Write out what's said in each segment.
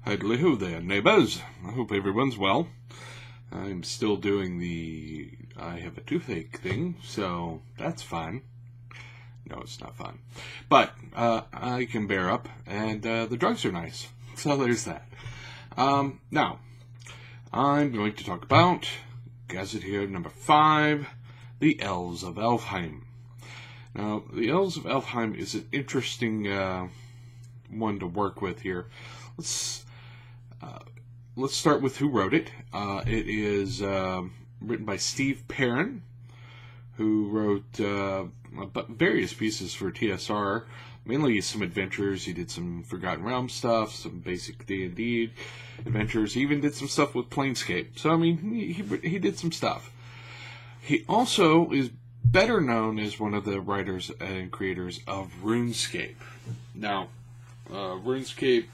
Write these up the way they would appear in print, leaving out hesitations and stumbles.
Idly-ho there, neighbours. I hope everyone's well. I'm still doing the I have a toothache thing, so that's fine. No, it's not fun. But I can bear up, and the drugs are nice. So there's that. Now, I'm going to talk about Gazetteer number 5, the Elves of Alfheim. Now, the Elves of Alfheim is an interesting one to work with here. Let's start with who wrote it. It is written by Steve Perrin, who wrote various pieces for TSR, mainly some adventures. He did some Forgotten Realms stuff, some basic D&D adventures. He even did some stuff with Planescape. So, I mean, he did some stuff. He also is better known as one of the writers and creators of RuneScape. Now, RuneScape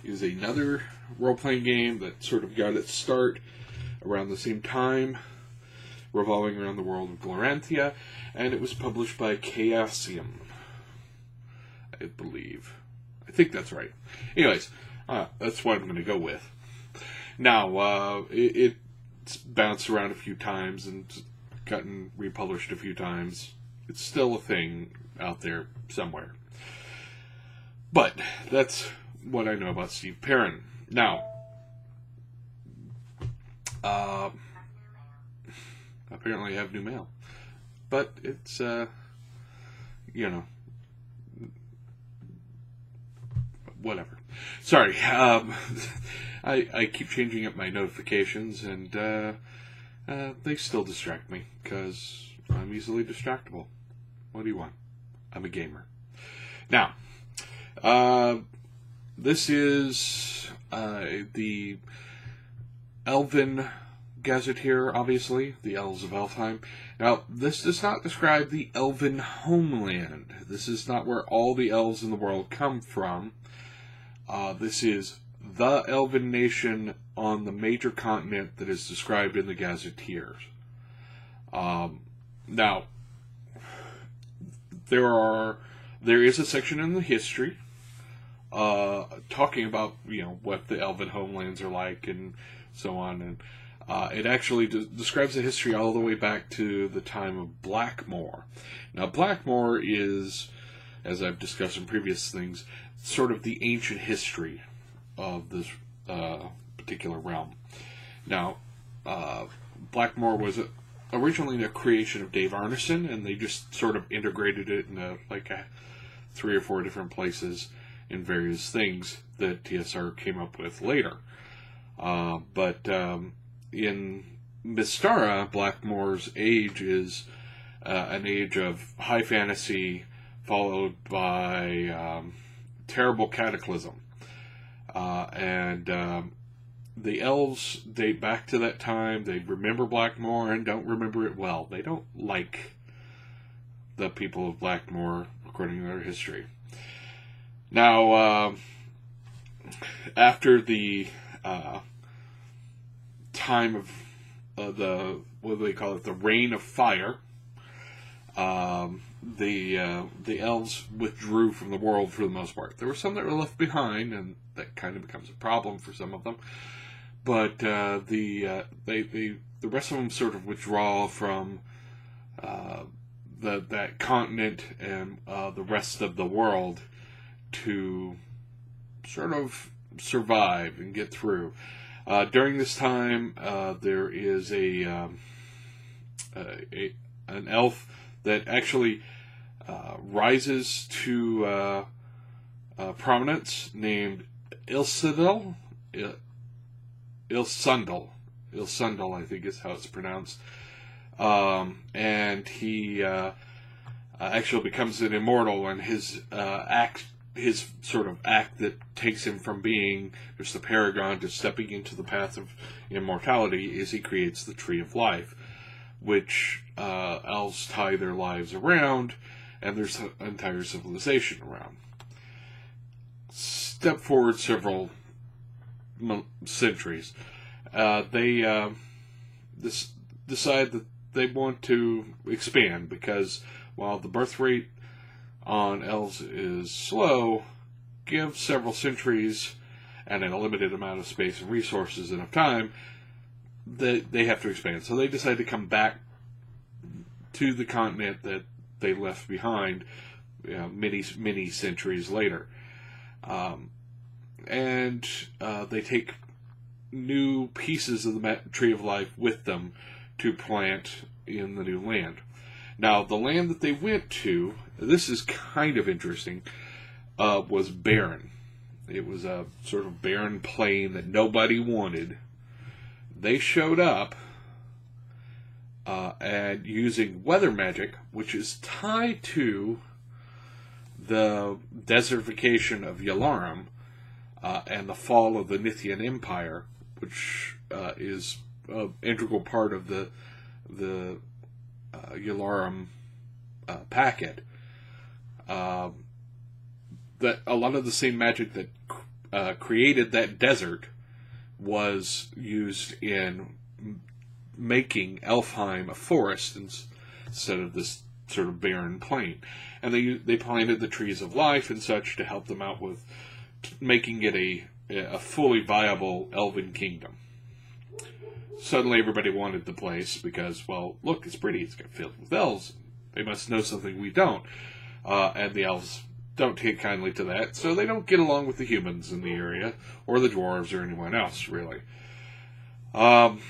is another role-playing game that sort of got its start around the same time, revolving around the world of Gloranthia, and it was published by Chaosium, I believe. I think that's right. Anyways, that's what I'm going to go with. Now, it's bounced around a few times and gotten republished a few times. It's still a thing out there somewhere. But that's what I know about Steve Perrin. Now, apparently I have new mail. But it's, whatever. Sorry. I keep changing up my notifications, and they still distract me, because I'm easily distractible. What do you want? I'm a gamer. Now, this is the Elven Gazetteer, obviously, the Elves of Alfheim. Now, this does not describe the Elven homeland. This is not where all the elves in the world come from. This is the Elven nation on the major continent that is described in the Gazetteers. Now, there is a section in the history talking about, what the Elven homelands are like and so on, and it actually describes the history all the way back to the time of Blackmoor. Now, Blackmoor is, as I've discussed in previous things, sort of the ancient history of this particular realm. Now, Blackmoor was originally a creation of Dave Arneson, and they just sort of integrated it into like 3 or 4 different places in various things that TSR came up with later. But in Mystara, Blackmoor's age is an age of high fantasy followed by terrible cataclysm. And the elves date back to that time. They remember Blackmoor and don't remember it well. They don't like the people of Blackmoor, according to their history. Now, after the time of the, what do they call it, the Reign of Fire, the elves withdrew from the world for the most part. There were some that were left behind, and that kind of becomes a problem for some of them. But the rest of them sort of withdraw from that continent and the rest of the world to sort of survive and get through. During this time, there is an elf that actually rises to prominence named Ilsundel, I think is how it's pronounced. And he actually becomes an immortal, and his sort of act that takes him from being just a paragon to stepping into the path of immortality is he creates the Tree of Life, which elves tie their lives around, and there's an entire civilization around. Step forward several centuries. They decide that they want to expand, because while the birth rate on elves is slow, give several centuries and in a limited amount of space and resources and of time, they have to expand. So they decide to come back to the continent that they left behind, many centuries later. And they take new pieces of the Tree of Life with them to plant in the new land. Now, the land that they went to, this is kind of interesting, was barren. It was a sort of barren plain that nobody wanted. They showed up and using weather magic, which is tied to the desertification of Yalarum and the fall of the Nithian Empire, which is an integral part of the Yalarum packet. That a lot of the same magic that created that desert was used in making Alfheim a forest instead of this sort of barren plain. And they planted the trees of life and such to help them out with making it a fully viable elven kingdom. Suddenly everybody wanted the place because, well, look, it's pretty. It's filled with elves. They must know something we don't. And the elves don't take kindly to that, so they don't get along with the humans in the area, or the dwarves, or anyone else, really. And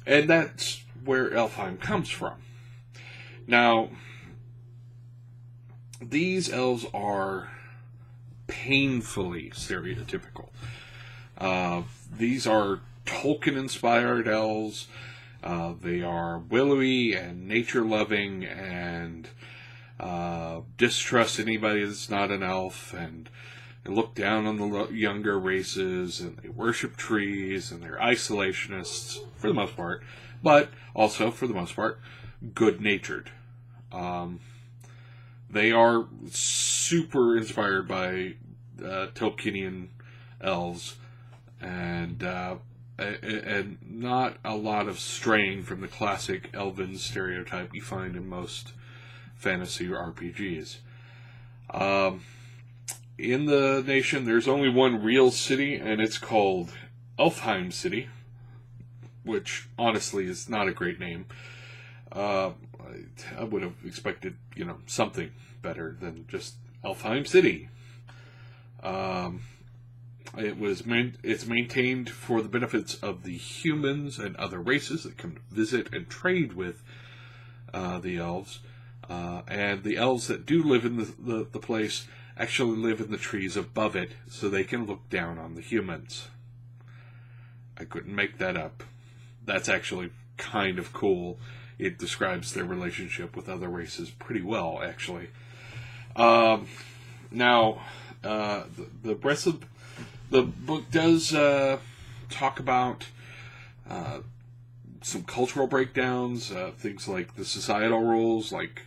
that's where Alfheim comes from. Now, these elves are painfully stereotypical. These are Tolkien-inspired elves. They are willowy and nature-loving and distrust anybody that's not an elf, and they look down on the younger races, and they worship trees, and they're isolationists for the most part, but also, for the most part, good-natured. They are super inspired by Tolkienian elves, and not a lot of straying from the classic elven stereotype you find in most fantasy RPGs. In the nation, there's only one real city, and it's called Alfheim City, which honestly is not a great name. I would have expected, something better than just Alfheim City. It's maintained for the benefits of the humans and other races that come to visit and trade with the elves. And the elves that do live in the place actually live in the trees above it, so they can look down on the humans. I couldn't make that up. That's actually kind of cool. It describes their relationship with other races pretty well, actually. Now, the rest of the book does talk about some cultural breakdowns, things like the societal roles, like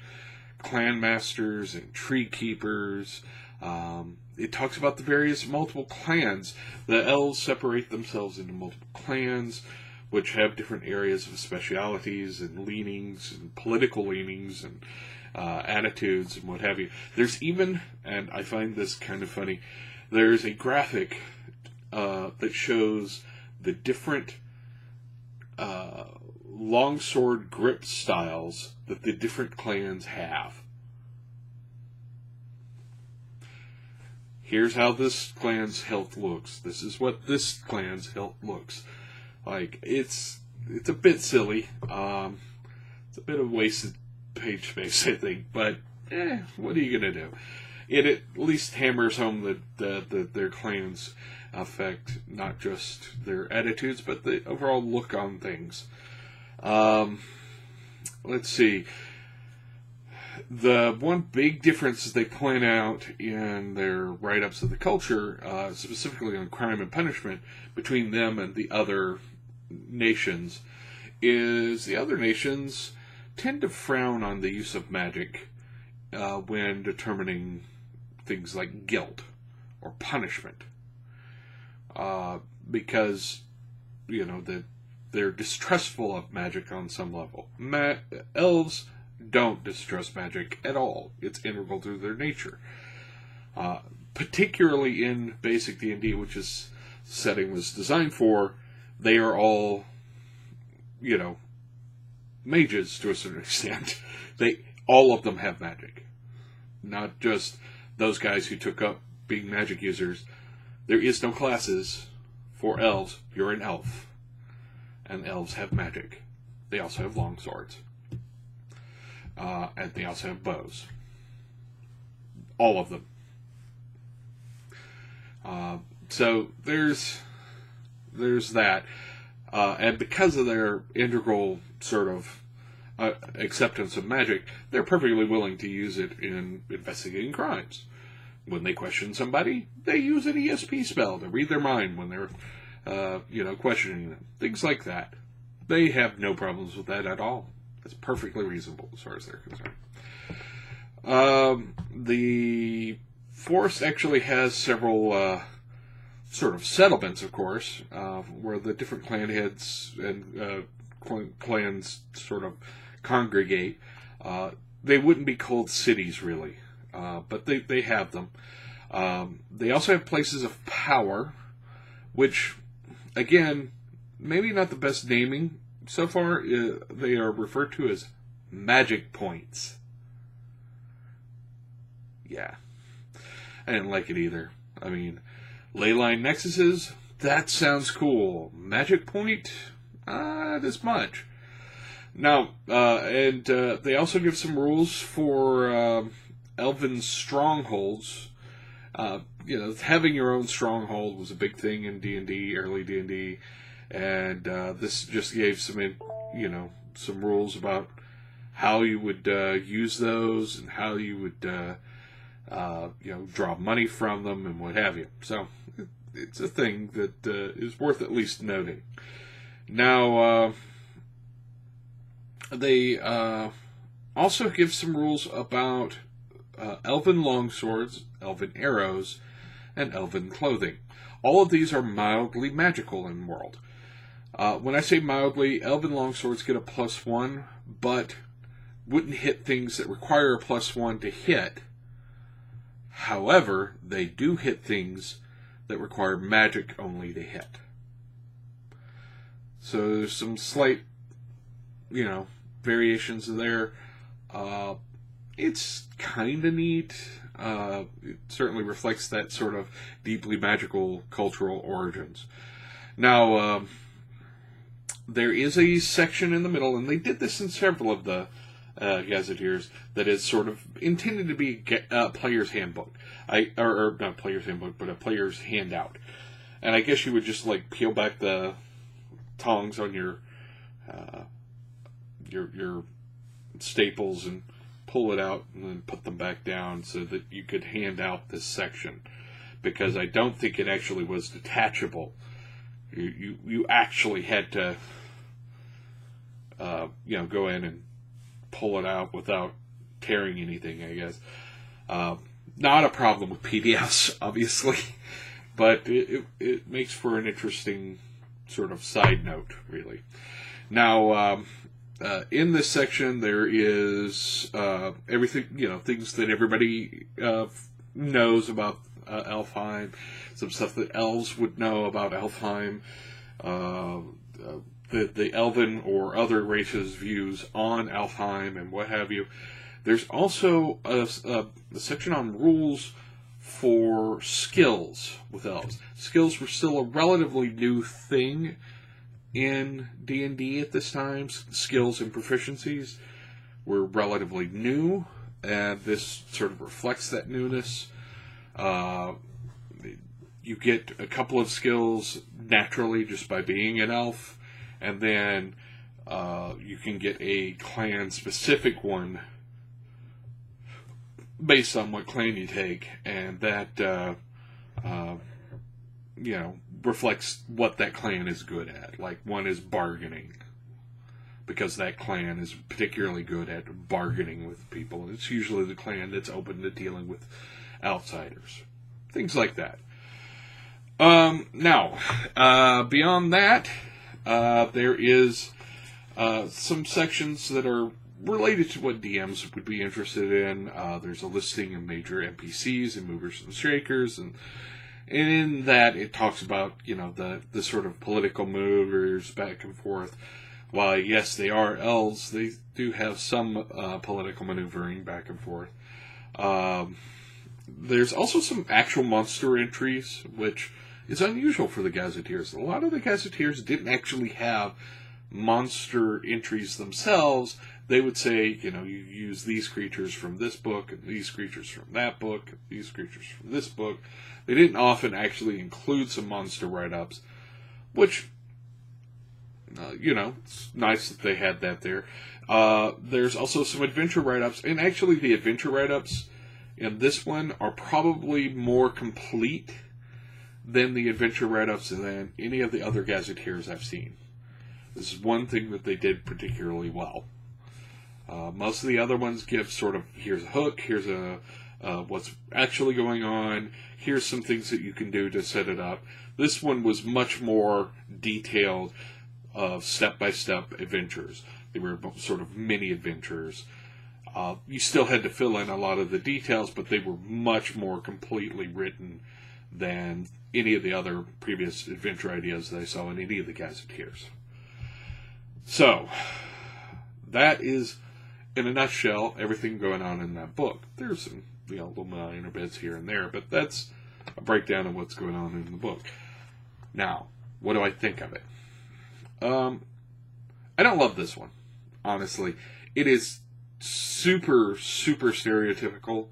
clan masters and tree keepers. It talks about the various multiple clans. The elves separate themselves into multiple clans, which have different areas of specialities and leanings and political leanings and attitudes and what have you. There's even, and I find this kind of funny, there's a graphic that shows the different longsword grip styles that the different clans have. Here's how this clan's hilt looks. This is what this clan's hilt looks like. It's a bit silly. It's a bit of wasted page space, I think. But what are you gonna do? It at least hammers home that their clans affect not just their attitudes, but the overall look on things. Let's see. The one big difference they point out in their write-ups of the culture, specifically on crime and punishment, between them and the other nations, is the other nations tend to frown on the use of magic when determining things like guilt or punishment. Because, that they're distrustful of magic on some level. Elves don't distrust magic at all. It's integral to their nature. particularly in basic D&D, which is the setting was designed for, they are all, mages to a certain extent. All of them have magic. Not just those guys who took up being magic users. There is no classes for elves. You're an elf. And elves have magic. They also have long swords. And they also have bows. All of them. So there's that. And because of their integral sort of acceptance of magic, they're perfectly willing to use it in investigating crimes. When they question somebody, they use an ESP spell to read their mind when they're, questioning them. Things like that. They have no problems with that at all. It's perfectly reasonable as far as they're concerned. The forest actually has several sort of settlements, of course, where the different clan heads and clans sort of congregate. They wouldn't be called cities, really, but they have them. They also have places of power, which, again, maybe not the best naming so far. They are referred to as magic points. Yeah. I didn't like it either. I mean, leyline nexuses, that sounds cool. Magic point, not as much. Now, and they also give some rules for elven strongholds. Having your own stronghold was a big thing in D&D, early D&D, and this just gave some rules about how you would use those and how you would draw money from them and what have you. So it's a thing that is worth at least noting. Now, they also give some rules about elven longswords, elven arrows, and elven clothing. All of these are mildly magical in world. When I say mildly, elven longswords get a +1, but wouldn't hit things that require a +1 to hit. However, they do hit things that require magic only to hit. So there's some slight, variations there. It's kind of neat. It certainly reflects that sort of deeply magical cultural origins. Now, there is a section in the middle, and they did this in several of the Gazetteers, that is sort of intended to be a player's handbook. Or not player's handbook, but a player's handout. And I guess you would just peel back the tongs on your staples and pull it out and then put them back down so that you could hand out this section. Because I don't think it actually was detachable. You actually had to go in and pull it out without tearing anything, I guess. Not a problem with PDFs, obviously, but it makes for an interesting sort of side note, really. Now, in this section, there is everything, things that everybody knows about Alfheim, some stuff that elves would know about Alfheim, the elven or other races' views on Alfheim and what have you. There's also a section on rules for skills with elves. Skills were still a relatively new thing in D&D at this time. Skills and proficiencies were relatively new, and this sort of reflects that newness. You get a couple of skills naturally just by being an elf, and then you can get a clan-specific one based on what clan you take, and that reflects what that clan is good at. Like, one is bargaining, because that clan is particularly good at bargaining with people. It's usually the clan that's open to dealing with outsiders. Things like that. Now, beyond that, there is some sections that are related to what DMs would be interested in. There's a listing of major NPCs and movers and shakers, and in that it talks about, the sort of political movers back and forth. While, yes, they are elves, they do have some political maneuvering back and forth. There's also some actual monster entries, which is unusual for the Gazetteers. A lot of the Gazetteers didn't actually have monster entries themselves. They would say, you use these creatures from this book, and these creatures from that book, and these creatures from this book. They didn't often actually include some monster write-ups, which, it's nice that they had that there. There's also some adventure write-ups, and actually the adventure write-ups in this one are probably more complete than the adventure write-ups than any of the other Gazetteers I've seen. This is one thing that they did particularly well. Most of the other ones give sort of, here's a hook, here's what's actually going on, here's some things that you can do to set it up. This one was much more detailed of step-by-step adventures. They were sort of mini adventures. You still had to fill in a lot of the details, but they were much more completely written than any of the other previous adventure ideas that I saw in any of the Gazetteers. So, that is, in a nutshell, everything going on in that book. There's some, little minor bits here and there, but that's a breakdown of what's going on in the book. Now, what do I think of it? I don't love this one, honestly. It is super, super stereotypical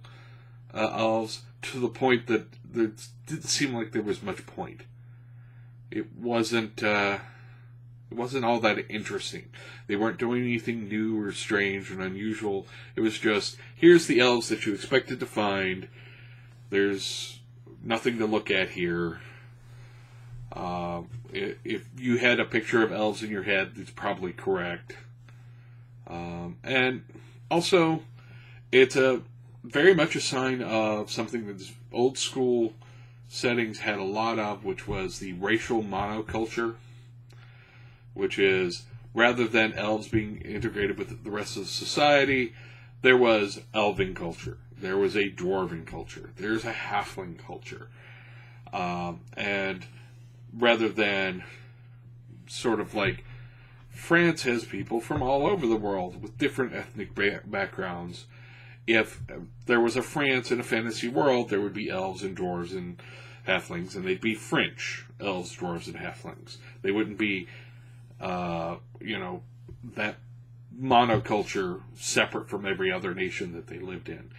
elves, to the point that there didn't seem like there was much point. It wasn't all that interesting. They weren't doing anything new or strange and unusual. It was just, here's the elves that you expected to find. There's nothing to look at here. If you had a picture of elves in your head, it's probably correct. And also, it's very much a sign of something that old school settings had a lot of, which was the racial monoculture, which is, rather than elves being integrated with the rest of society, there was elven culture. There was a dwarven culture. There's a halfling culture. And rather than sort of like France has people from all over the world with different ethnic backgrounds. If there was a France in a fantasy world, there would be elves and dwarves and halflings, and they'd be French elves, dwarves, and halflings. They wouldn't be, that monoculture separate from every other nation that they lived in.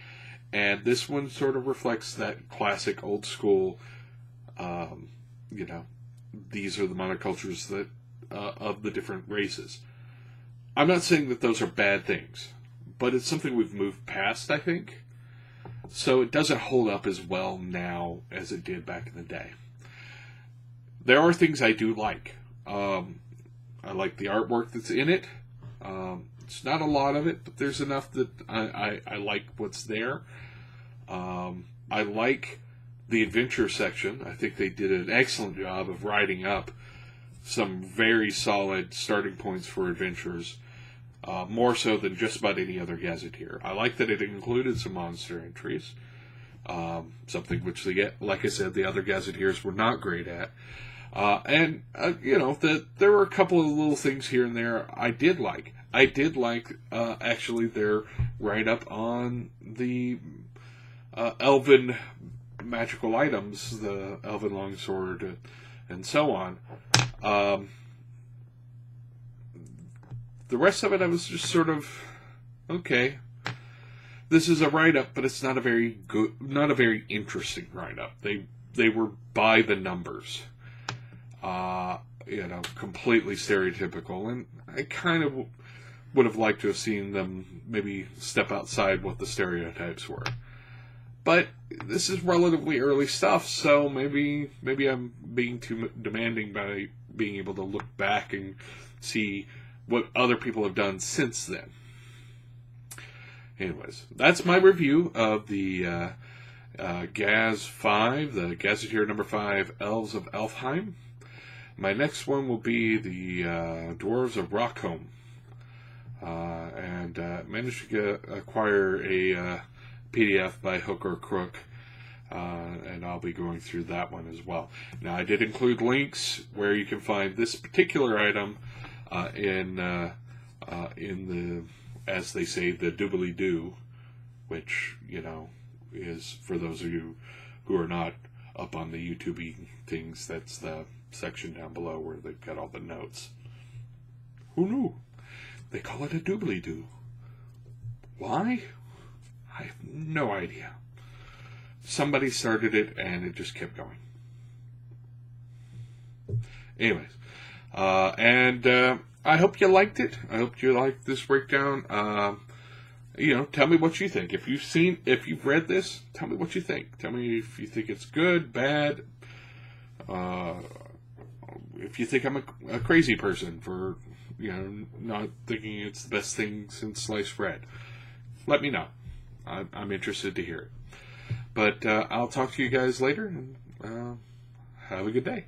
And this one sort of reflects that classic old school, these are the monocultures that of the different races. I'm not saying that those are bad things, but it's something we've moved past, I think. So it doesn't hold up as well now as it did back in the day. There are things I do like. I like the artwork that's in it. It's not a lot of it, but there's enough that I like what's there. I like the adventure section. I think they did an excellent job of writing up some very solid starting points for adventures, more so than just about any other Gazetteer. I like that it included some monster entries, something which, like I said, the other Gazetteers were not great at. That there were a couple of little things here and there I did like. I did like, actually, their write-up on the elven magical items, the elven longsword, and so on. The rest of it, I was just sort of, okay, this is a write-up, but it's not a very interesting write-up. They were by the numbers, completely stereotypical, and I kind of would have liked to have seen them maybe step outside what the stereotypes were. But this is relatively early stuff, so maybe I'm being too demanding by being able to look back and see what other people have done since then. Anyways, that's my review of the Gaz 5, the Gazetteer number 5, Elves of Alfheim. My next one will be the Dwarves of Rockholm. and managed to acquire a PDF by hook or crook, and I'll be going through that one as well. Now, I did include links where you can find this particular item in the, as they say, the doobly-doo, which, is, for those of you who are not up on the YouTube things, that's the section down below where they've got all the notes. Who knew? They call it a doobly-doo. Why? I have no idea. Somebody started it, and it just kept going. Anyways, and I hope you liked it. I hope you liked this breakdown. Tell me what you think. If you've read this, tell me what you think. Tell me if you think it's good, bad. If you think I'm a crazy person for, not thinking it's the best thing since sliced bread. Let me know. I'm interested to hear it. But I'll talk to you guys later, and have a good day.